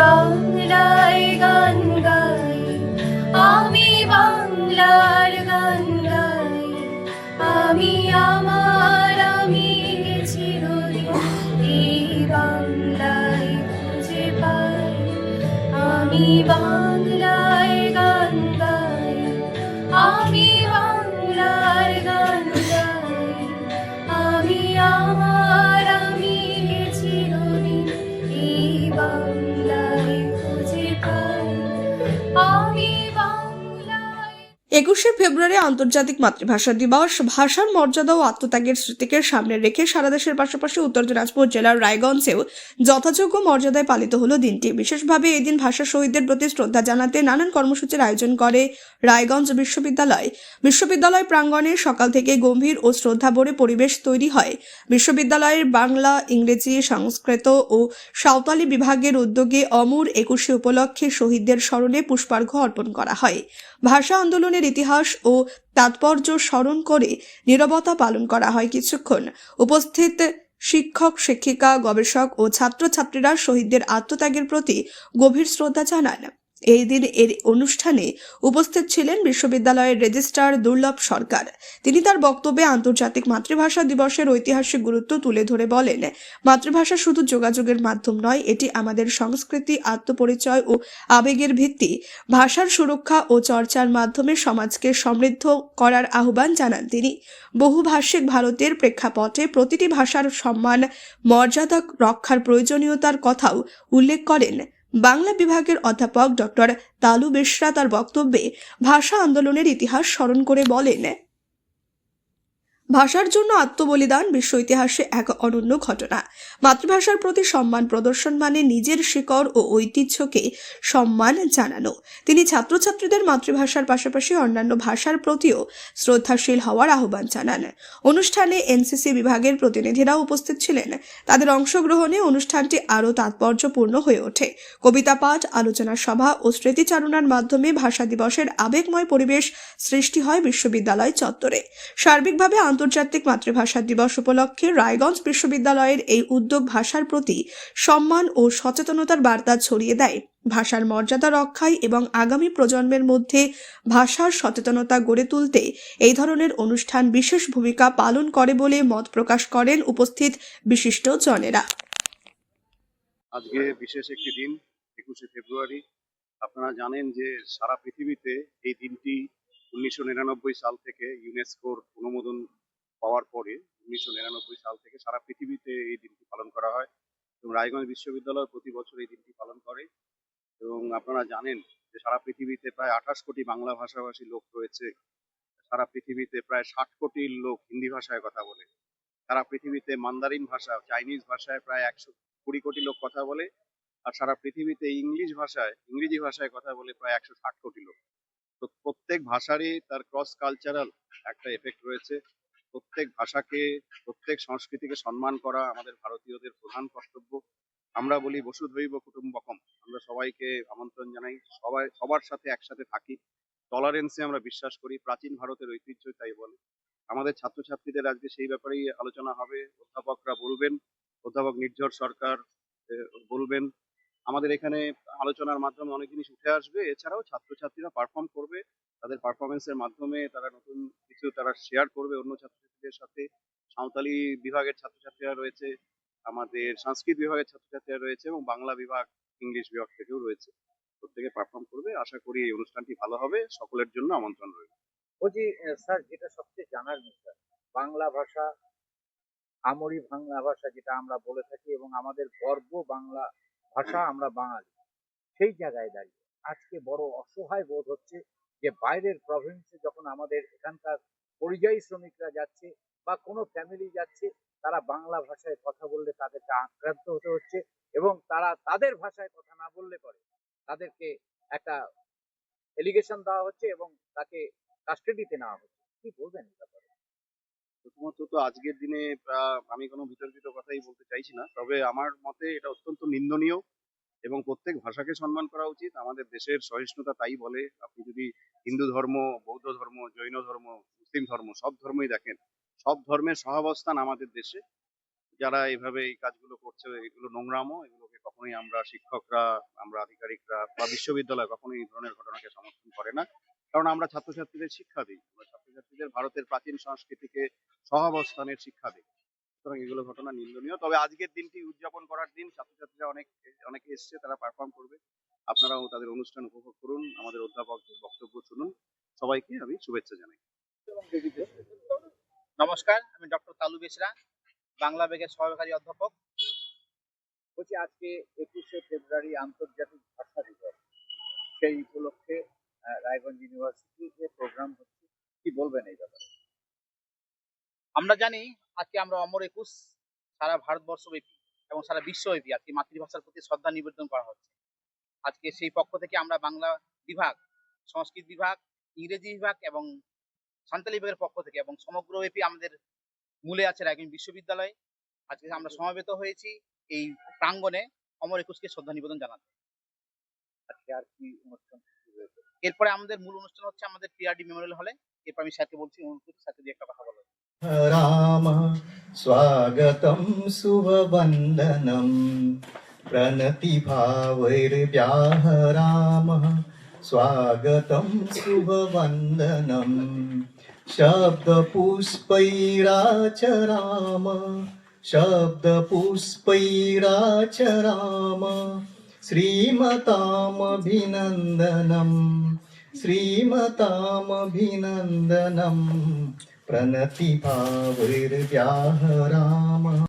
বাংলায় গান গাই, আমি বাংলার গান গাই, আমি আমার আমি চিরদিন এই বাংলায় খুঁজে পাই। আমি বাংলায় গান গাই, আমি বাংলার গান গাই, আমি আমার আমি চিরদিন এই বাংলায় খুঁজে পাই। আমি বাংলায়। 21শে ফেব্রুয়ারি আন্তর্জাতিক মাতৃভাষা দিবস। ভাষার মর্যাদা ও আত্মত্যাগের স্মৃতিকে সামনে রেখে সারা দেশের পাশাপাশি উত্তর দিনাজপুর জেলার রায়গঞ্জেও যথাযোগ্য মর্যাদায় পালিত হলো দিনটি। বিশেষভাবে এই দিন ভাষা শহীদদের প্রতি শ্রদ্ধা জানাতে নানান কর্মসূচির আয়োজন করে রায়গঞ্জ বিশ্ববিদ্যালয়। বিশ্ববিদ্যালয় প্রাঙ্গণে সকাল থেকে গম্ভীর ও শ্রদ্ধাভরে পরিবেশ তৈরি হয়। বিশ্ববিদ্যালয়ের বাংলা, ইংরেজি, সংস্কৃত ও সাঁওতালি বিভাগের উদ্যোগে অমর 21শে উপলক্ষে শহীদদের স্মরণে পুষ্পার্ঘ্য অর্পণ করা হয়। ভাষা আন্দোলনের ইতিহাস ও তাৎপর্য স্মরণ করে নীরবতা পালন করা হয় কিছুক্ষণ। উপস্থিত শিক্ষক, শিক্ষিকা, গবেষক ও ছাত্রছাত্রীরা শহীদদের আত্মত্যাগের প্রতি গভীর শ্রদ্ধা জানান। এই দিন এর অনুষ্ঠানে উপস্থিত ছিলেন বিশ্ববিদ্যালয়ের রেজিস্ট্রার দুর্লভ সরকার। তিনি তার বক্তব্যে আন্তর্জাতিক মাতৃভাষা দিবসের ঐতিহাসিক গুরুত্ব তুলে ধরে বলেন, মাতৃভাষা শুধু যোগাযোগের মাধ্যম নয়, এটি আমাদের সংস্কৃতি, আত্মপরিচয় ও আবেগের ভিত্তি। ভাষার সুরক্ষা ও চর্চার মাধ্যমে সমাজকে সমৃদ্ধ করার আহ্বান জানান তিনি। বহুভাষিক ভারতের প্রেক্ষাপটে প্রতিটি ভাষার সম্মান, মর্যাদা রক্ষার প্রয়োজনীয়তার কথাও উল্লেখ করেন। বাংলা বিভাগের অধ্যাপক ডক্টর তালু বেশরা তার বক্তব্যে ভাষা আন্দোলনের ইতিহাস স্মরণ করে বলেন, ভাষার জন্য আত্মবলিদান বিশ্ব ইতিহাসে এক অনন্য ঘটনা। মাতৃভাষার প্রতি সম্মান প্রদর্শন মানে নিজের শিকড় ও ঐতিহ্যকে সম্মান জানানো। তিনি ছাত্রছাত্রীদের মাতৃভাষার পাশাপাশি অন্যান্য ভাষার প্রতিও শ্রদ্ধাশীল হওয়ার আহ্বান জানান। অনুষ্ঠানে এনসিসি বিভাগের প্রতিনিধিরাও উপস্থিত ছিলেন। তাদের অংশগ্রহণে অনুষ্ঠানটি আরও তাৎপর্যপূর্ণ হয়ে ওঠে। কবিতা পাঠ, আলোচনা সভা ও স্মৃতিচারণার মাধ্যমে ভাষা দিবসের আবেগময় পরিবেশ সৃষ্টি হয় বিশ্ববিদ্যালয় চত্বরে। সার্বিকভাবে আন্তর্জাতিক মাতৃভাষা দিবস উপলক্ষে রায়গঞ্জ বিশ্ববিদ্যালয়ের এই উদ্যোগ ভাষার প্রতি সম্মান ও সচেতনতার বার্তা ছড়িয়ে দেয়। ভাষার মর্যাদা রক্ষায় এবং আগামী প্রজন্মের মধ্যে ভাষার সচেতনতা গড়ে তুলতে এই ধরনের অনুষ্ঠান বিশেষ ভূমিকা পালন করে বলে মত প্রকাশ করেন উপস্থিত বিশিষ্ট জনেরা। আজকে বিশেষ একটি দিন, 21শে ফেব্রুয়ারি। আপনারা জানেন যে সারা পৃথিবীতে এই দিনটি 1999 সাল থেকে ইউনেস্কোর অনুমোদন পাওয়ার পরে 1999 সাল থেকে সারা পৃথিবীতে এই দিনটি পালন করা হয় এবং রায়গঞ্জ বিশ্ববিদ্যালয় প্রতি বছর এই দিনটি পালন করে। এবং আপনারা জানেন যে সারা পৃথিবীতে প্রায় 28 কোটি বাংলা ভাষাভাষী লোক রয়েছে। সারা পৃথিবীতে প্রায় 60 কোটি লোক হিন্দি ভাষায় কথা বলে। সারা পৃথিবীতে মান্দারিন ভাষা, চাইনিজ ভাষায় প্রায় 120 কোটি লোক কথা বলে। আর সারা পৃথিবীতে ইংরেজি ভাষায় কথা বলে প্রায় 160 কোটি লোক। তো প্রত্যেক ভাষারই তার ক্রস কালচারাল একটা এফেক্ট রয়েছে। প্রত্যেক ভাষাকে, প্রত্যেক সংস্কৃতিকে সম্মান করা আমাদের ভারতীয়দের প্রধান কর্তব্য। আমরা বলি বসুধৈব কুটুম্বকম, আমরা সবাইকে আমন্ত্রণ জানাই, সবার সাথে একসাথে থাকি। টলারেন্সে আমরা বিশ্বাস করি, প্রাচীন ভারতের ঐতিহ্য তাই বলে। আমাদের ছাত্রছাত্রীদের আজকে সেই ব্যাপারেই আলোচনা হবে। অধ্যাপকরা বলবেন, অধ্যাপক নির্ঝর সরকার বলবেন। আমাদের এখানে আলোচনার মাধ্যমে অনেক জিনিস উঠে আসবে। এছাড়াও ছাত্রছাত্রীরা পারফর্ম করবে, তাদের পারফরমেন্সের মাধ্যমে তারা নতুন কিছু তারা শেয়ার করবে অন্য ছাত্রছাত্রীদের সাথে। সাঁওতালি বিভাগের ছাত্রছাত্রীরা রয়েছে, আমাদের সংস্কৃত বিভাগের ছাত্রছাত্রীরা রয়েছে এবং বাংলা বিভাগ, ইংলিশ বিভাগ থেকেও রয়েছে। প্রত্যেকে পারফর্ম করবে। আশা করি এই অনুষ্ঠানটি ভালো হবে। সকলের জন্য আমন্ত্রণ রইল। বলছি স্যার, যেটা সবচেয়ে জানার বিষয়, বাংলা ভাষা, আমরি বাংলা ভাষা যেটা আমরা বলে থাকি এবং আমাদের গর্ব বাংলা ভাষা, আমরা বাঙালি। সেই জায়গায় দাঁড়িয়ে আজকে বড় অসহায় বোধ হচ্ছে যে বাইরের প্রভিন্সে যখন আমাদের এখানকার পরিযায়ী শ্রমিকরা যাচ্ছে বা কোনো ফ্যামিলি যাচ্ছে, তারা বাংলা ভাষায় কথা বললে তাদেরকে আক্রান্ত হতে হচ্ছে এবং তারা তাদের ভাষায় কথা না বললে পরে তাদেরকে একটা এলিগেশন দেওয়া হচ্ছে এবং তাকে কাস্টাডিতে নেওয়া হচ্ছে। কি বলবেন এই ব্যাপারে? প্রথমত তো আজকের দিনে আমি কোনো বিতর্কিত কথাই বলতে চাইছি না, তবে আমার মতে এটা অত্যন্ত নিন্দনীয় এবং প্রত্যেক ভাষাকে সম্মান করা উচিত। আমাদের দেশের সহিষ্ণুতা তাই বলে। আপনি যদি হিন্দু ধর্ম, বৌদ্ধ ধর্ম, জৈন ধর্ম, মুসলিম ধর্ম, সব ধর্মই দেখেন, সব ধর্মের সহাবস্থান আমাদের দেশে। যারা এইভাবে এই কাজগুলো করছে, এগুলো নোংরামো, এগুলোকে কখনোই আমরা শিক্ষকরা, আমরা আধিকারিকরা বা বিশ্ববিদ্যালয় কখনোই এই ধরনের ঘটনাকে সমর্থন করে না। কারণ আমরা ছাত্রছাত্রীদের শিক্ষা দিই, আমরা ছাত্রছাত্রীদের ভারতের প্রাচীন সংস্কৃতিকে সহাবস্থানের শিক্ষা দিই। সুতরাং এগুলো ঘটনা নিন্দনীয়। তবে আজকের দিনটি উদযাপন করার দিন, ছাত্রছাত্রীরা অনেকে এসছে, তারা পারফর্ম করবে। আপনারাও তাদের অনুষ্ঠান উপভোগ করুন, আমাদের অধ্যাপকদের বক্তব্য শুনুন। সবাইকে আমি শুভেচ্ছা জানাই। নমস্কার, আমি ডক্টর তালু বেসরা, বাংলা বিভাগের সহকারী অধ্যাপক। বলছি আজকে 21শে ফেব্রুয়ারি আন্তর্জাতিক ভাষা দিবস, সেই উপলক্ষে রায়গঞ্জ ইউনিভার্সিটিতে প্রোগ্রাম হচ্ছে, কি বলবেন এই ব্যাপারে? আমরা জানি আজকে আমরা অমর একুশ সারা ভারতবর্ষব্যাপী এবং সারা বিশ্বব্যাপী আজকে মাতৃভাষার প্রতি শ্রদ্ধা নিবেদন করা হচ্ছে। আজকে সেই পক্ষ থেকে আমরা বাংলা বিভাগ, সংস্কৃত বিভাগ, ইংরেজি বিভাগ এবং সান্তালি বিভাগের পক্ষ থেকে এবং সমগ্রব্যাপী আমাদের মূলে আছে রায়গঞ্জ বিশ্ববিদ্যালয়, আজকে আমরা সমবেত হয়েছি এই প্রাঙ্গণে অমর একুশকে শ্রদ্ধা নিবেদন জানাতে। আজকে আর কি অনুষ্ঠান শুরু হয়েছে? এরপরে আমাদের মূল অনুষ্ঠান হচ্ছে আমাদের পিআরডি মেমোরিয়াল হলে। এরপর আমি স্যারকে বলছি, অনুরোধ করছি স্যারকে দিয়ে একটা কথা বলো। राम स्वागतं शुभवन्दनं प्रणतिभावैर्व्याहरामः स्वागतं शुभवन्दनं शब्दपुष्पैराचराम शब्दपुष्पैराचराम श्रीमतामभिनन्दनं प्रणतिभावैर्व्याहरामः।